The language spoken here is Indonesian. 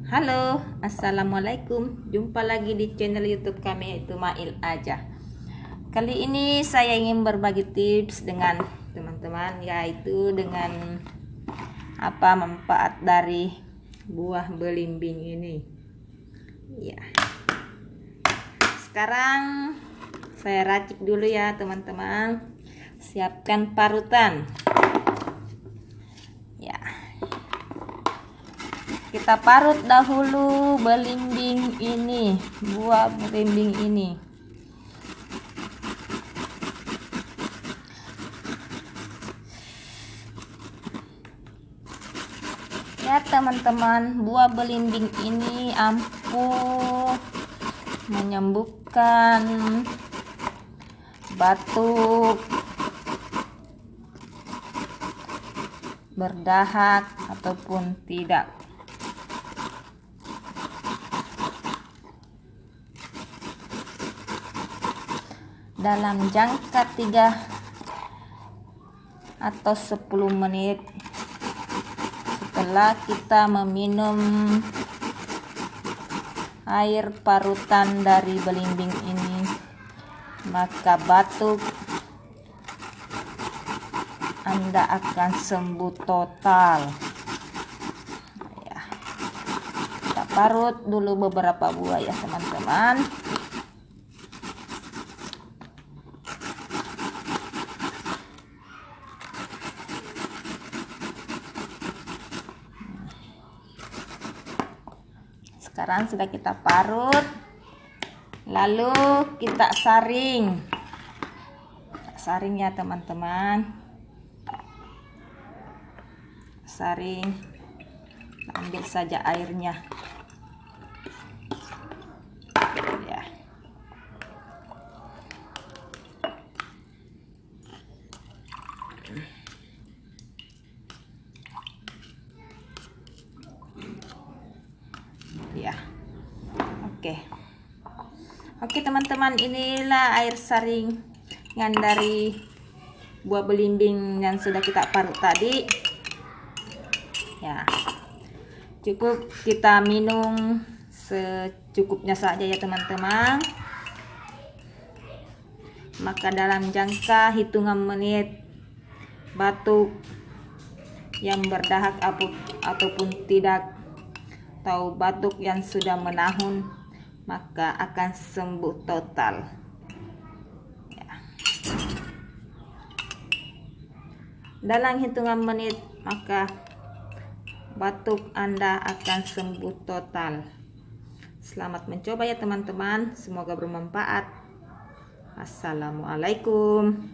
Halo, assalamualaikum. Jumpa lagi di channel YouTube kami, yaitu Mail Aja. Kali ini saya ingin berbagi tips dengan teman-teman, yaitu dengan apa manfaat dari buah belimbing ini. Ya. Sekarang saya racik dulu ya teman-teman. Siapkan parutan. Ya. Kita parut dahulu belimbing ini, buah belimbing ini. Ya teman-teman, buah belimbing ini ampuh menyembuhkan batuk, berdahak ataupun tidak. Dalam jangka 3 atau 10 menit setelah kita meminum air parutan dari belimbing ini, maka batuk Anda akan sembuh total. Ya. Kita parut dulu beberapa buah ya teman-teman. Sekarang sudah kita parut, lalu kita saring ya teman-teman. Saring, ambil saja airnya ya. Ya, oke teman-teman, inilah air saringan dari buah belimbing yang sudah kita parut tadi ya. Cukup kita minum secukupnya saja ya teman-teman, maka dalam jangka hitungan menit batuk yang berdahak ataupun tidak, atau batuk yang sudah menahun, maka akan sembuh total ya. Dalam hitungan menit maka batuk Anda akan sembuh total. Selamat mencoba ya teman-teman, semoga bermanfaat. Assalamualaikum.